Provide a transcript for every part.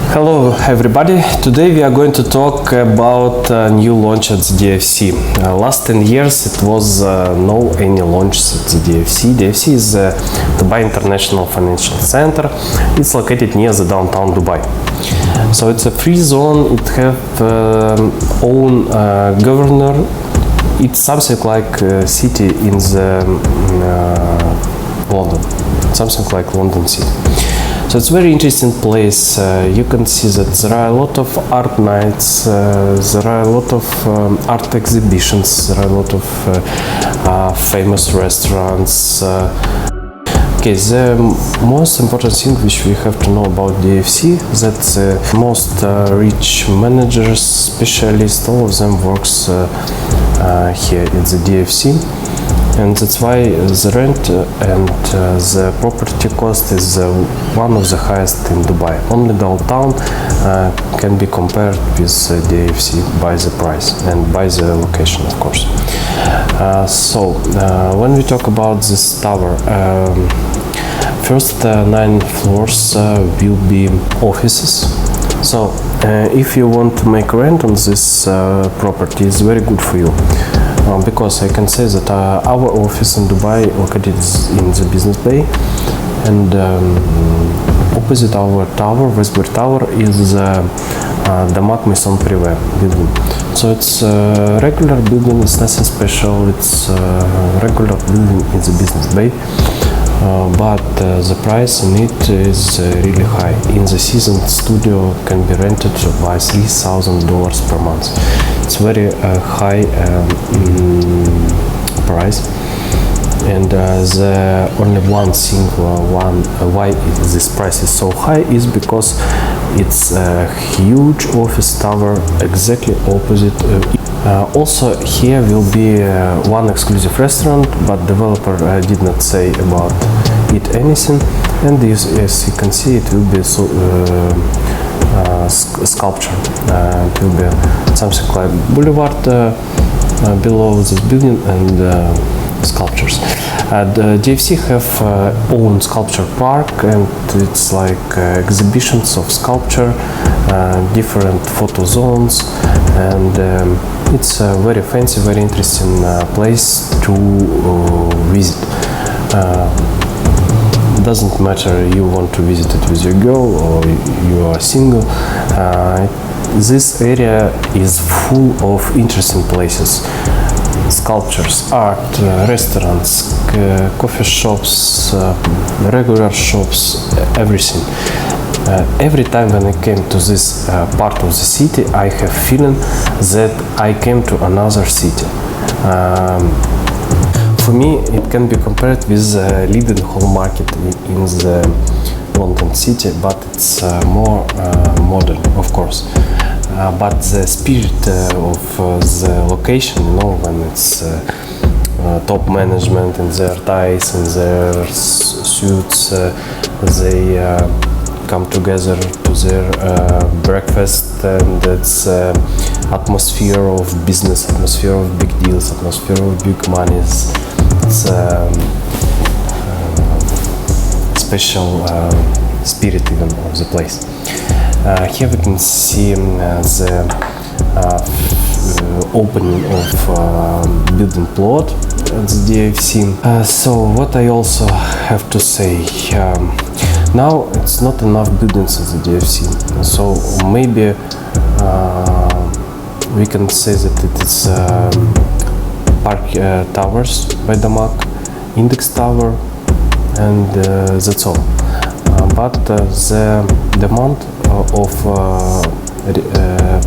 Hello everybody, today we are going to talk about a new launch at the DIFC. Last 10 years it was no any launches at the DIFC. DIFC is Dubai International Financial Center. It's located near the downtown Dubai. So it's a free zone, it have own governor. It's something like a city in the London, something like London city. So it's a very interesting place. You can see that there are a lot of art nights, there are a lot of art exhibitions, there are a lot of famous restaurants. Okay, the most important thing which we have to know about DIFC, that the most rich managers, specialists, all of them works here at the DIFC. And that's why the rent and the property cost is one of the highest in Dubai. Only downtown can be compared with DIFC by the price and by the location, of course. When we talk about this tower, first 9 floors will be offices. So if you want to make rent on this property, it's very good for you. Because I can say that our office in Dubai located in the Business Bay, and opposite our tower, Westbury Tower, is the Maison Privé building. So it's a regular building, it's nothing special, it's a regular building in the Business Bay. But the price in it is really high. In the season, studio can be rented by $3,000 per month. It's very high price. And the only one thing why this price is so high is because it's a huge office tower exactly opposite. Also here will be one exclusive restaurant, but developer did not say about it anything. And as you can see, it will be sculpture. It will be something like boulevard below this building and sculptures. The DIFC have own sculpture park, and it's like exhibitions of sculpture, different photo zones, and it's a very fancy, very interesting place to visit. Doesn't matter you want to visit it with your girl or you are single. This area is full of interesting places. Sculptures, art, restaurants, coffee shops, regular shops, everything. Every time when I came to this part of the city, I have feeling that I came to another city. For me, it can be compared with the Leadenhall market in the London city, but it's more modern, of course. But the spirit of the location, you know, when it's top management in their ties and their suits, they come together to their breakfast, and it's atmosphere of business, atmosphere of big deals, atmosphere of big monies. It's special spirit even of the place. Here we can see the opening of building plot at the DIFC. So what I also have to say, now it's not enough buildings at the DIFC. So maybe we can say that it is Park Towers by Damak, Index Tower, and that's all. But the demand of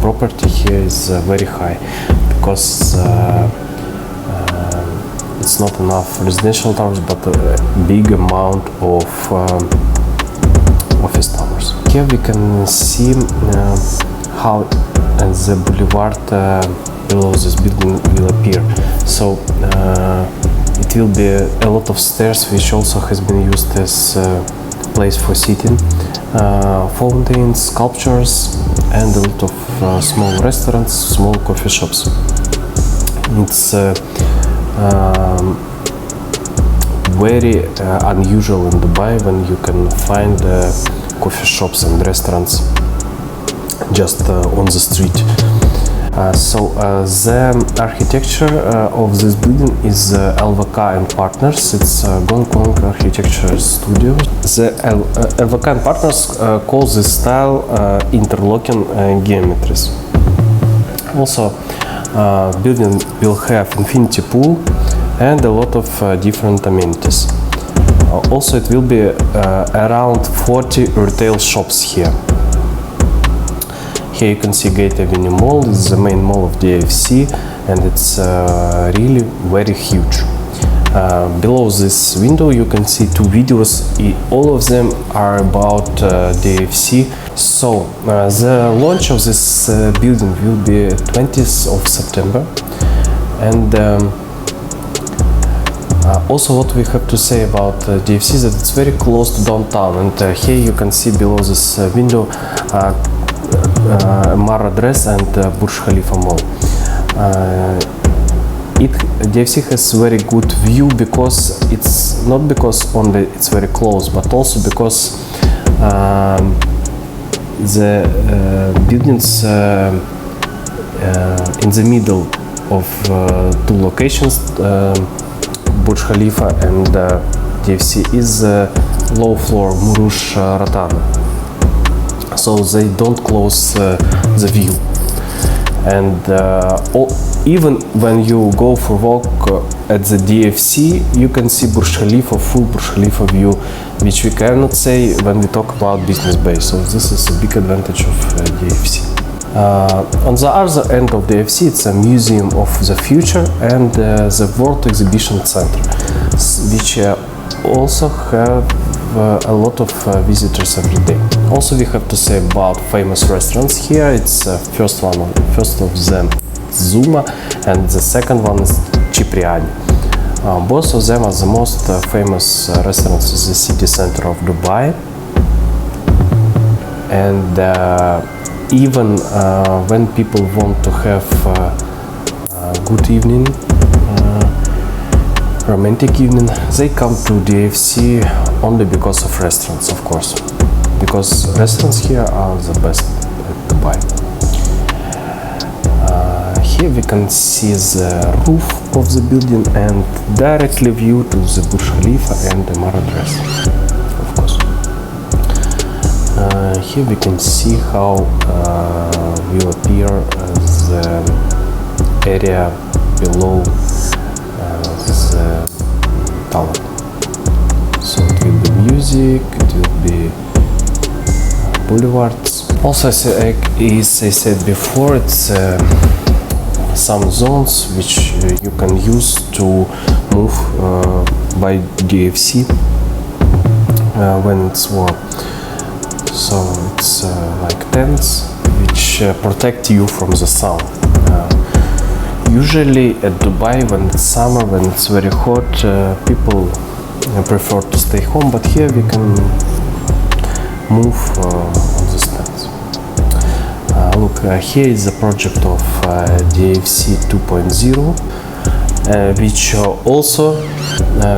property here is very high, because it's not enough residential towers, but a big amount of office towers. Here we can see how the boulevard below this building will appear. So it will be a lot of stairs, which also has been used as place for sitting, fountains, sculptures, and a lot of small restaurants, small coffee shops. It's very unusual in Dubai when you can find coffee shops and restaurants just on the street. The architecture of this building is LVK and Partners. It's Gong Kong Architecture Studio. The LVK and Partners call this style interlocking geometries. Also, building will have infinity pool and a lot of different amenities. Also, it will be around 40 retail shops here. Here you can see Gate Avenue Mall. This is the main mall of DIFC, and it's really very huge. Below this window you can see two videos. All of them are about DIFC. So the launch of this building will be 20th of September, and also what we have to say about DIFC is that it's very close to downtown, and here you can see below this window Mar Address and Burj Khalifa Mall. DIFC has very good view because it's not because only it's very close, but also because the buildings in the middle of two locations, Burj Khalifa and DIFC, is low floor Murush Rotana. So they don't close the view, and even when you go for walk at the DIFC, you can see Burj Khalifa, full Burj Khalifa view, which we cannot say when we talk about business bay. So this is a big advantage of DIFC. On the other end of DIFC, it's a museum of the future and the World Exhibition Center, which also have a lot of visitors every day. Also, we have to say about famous restaurants here. It's first of them Zuma, and the second one is Cipriani. Both of them are the most famous restaurants in the city center of Dubai. And even when people want to have a good evening, romantic evening, they come to DIFC only because of restaurants, of course, because restaurants here are the best at Dubai. Here we can see the roof of the building and directly view to the Burj Khalifa and the Mar Address, of course. Here we can see how will appear the area below the tower. So it will be music, it will be boulevards. Also, as I said before, it's some zones which you can use to move by DIFC when it's warm. So it's like tents which protect you from the sun. Usually at Dubai, when it's summer, when it's very hot, people prefer to stay home, but here we can move on the stands. Look, here is the project of DIFC 2.0, which also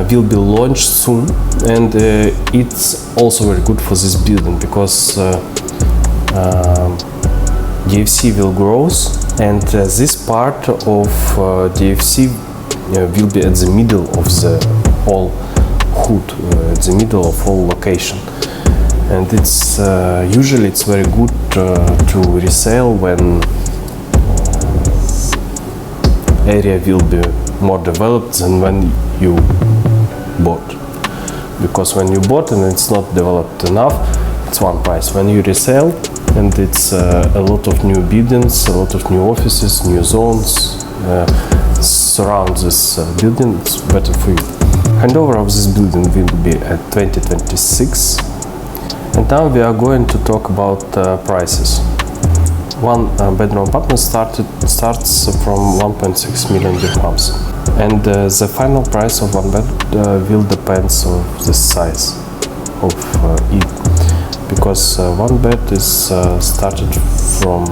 will be launched soon, and it's also very good for this building because DIFC will grow, and this part of DIFC will be at the middle of the whole hood, at the middle of whole location. And it's usually it's very good to resale when area will be more developed than when you bought. Because when you bought and it's not developed enough, it's one price. When you resell and it's a lot of new buildings, a lot of new offices, new zones surround this building, it's better for you. Handover of this building will be at 2026. And now we are going to talk about prices. One bedroom apartment starts from 1.6 million dirhams, and the final price of one bed will depend on the size of it, because one bed is started from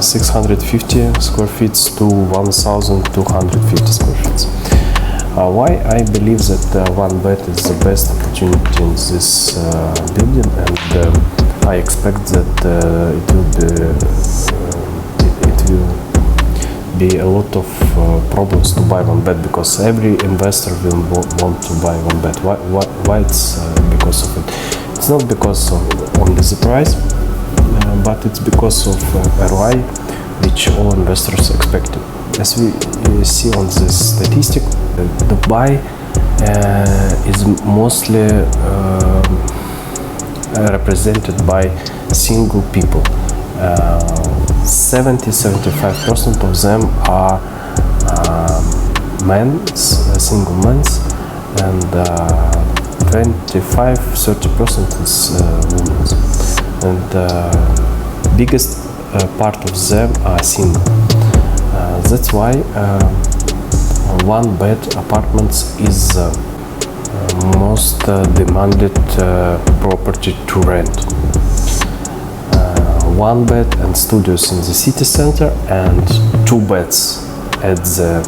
650 square feet to 1,250 square feet. Why I believe that one bed is the best opportunity in this building, and I expect that it will be be a lot of problems to buy one bed, because every investor will want to buy one bed. Why it's because of it? It's not because of only the price, but it's because of ROI, which all investors expected. As we see on this statistic, the buy is mostly represented by single people. 70-75% of them are single men, and 25-30% is women. And biggest part of them are single. That's why one bed apartments is most demanded property to rent. One bed and studios in the city center, and two beds at the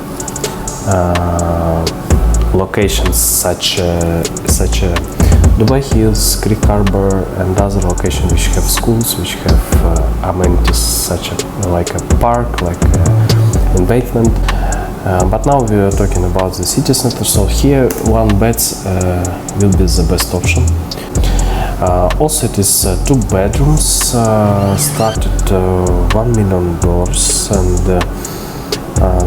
locations such Dubai Hills, Creek Harbor, and other locations which have schools, which have amenities such like a park, like embankment. But now we are talking about the city center, so here one bed will be the best option. Also, it is 2 bedrooms, started $1 million, and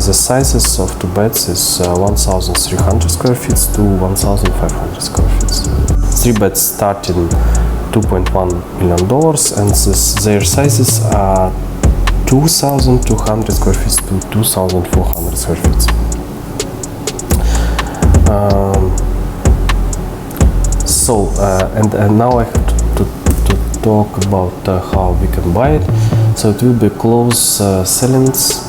the sizes of 2 beds is 1,300 square feet to 1,500 square feet. 3 beds starting $2.1 million, and their sizes are 2,200 square feet to 2,400 square feet. And now I have to talk about how we can buy it. So it will be close sellings.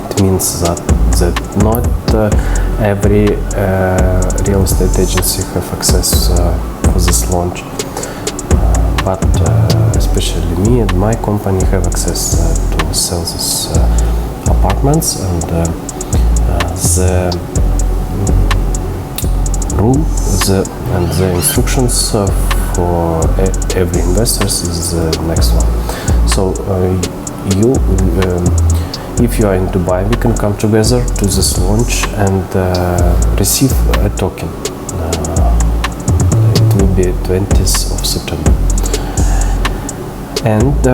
It means that not every real estate agency have access for this launch, but especially me and my company have access to sell these apartments, and the rule and the instructions for every investor is the next one. So if you are in Dubai, we can come together to this launch and receive a token. It will be 20th of September, and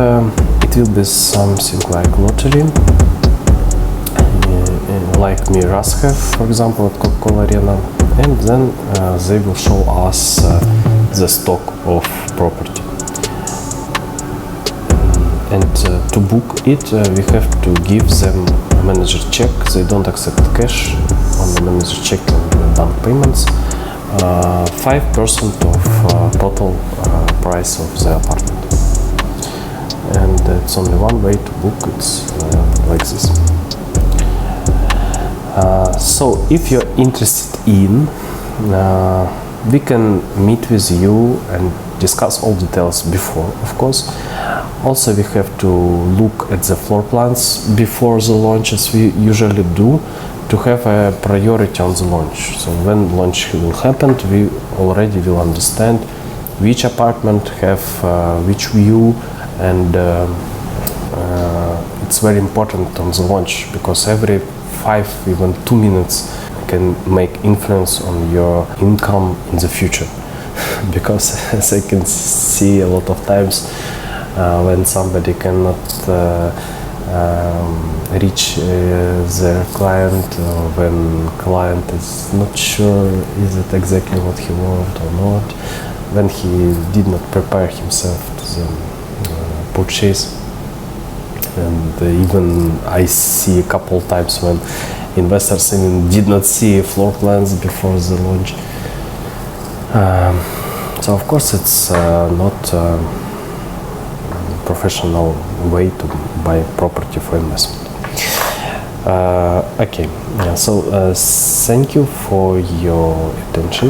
it will be something like lottery, like Miras have, for example, at Coca-Cola Arena, and then they will show us the stock of property. And to book it, we have to give them a manager check. They don't accept cash, only manager check and bank payments. 5% of total price of the apartment. And it's only one way to book. It's like this. So if you're interested in, we can meet with you and discuss all details before, of course. Also, we have to look at the floor plans before the launch, as we usually do, to have a priority on the launch. So when launch will happen, we already will understand which apartment have which view, and it's very important on the launch, because every 5, even 2 minutes can make influence on your income in the future. Because as I can see a lot of times, when somebody cannot reach their client, or when client is not sure is it exactly what he wants or not, when he did not prepare himself to the purchase. And even I see a couple times when investors even did not see floor plans before the launch. So of course it's not professional way to buy property for investment. Okay, yeah, so thank you for your attention,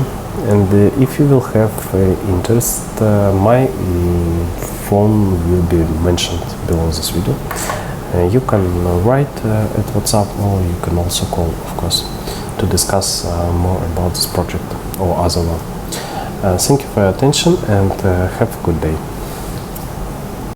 and if you will have interest, my phone will be mentioned below this video. You can write at WhatsApp, or you can also call, of course, to discuss more about this project or other one. Thank you for your attention, and have a good day.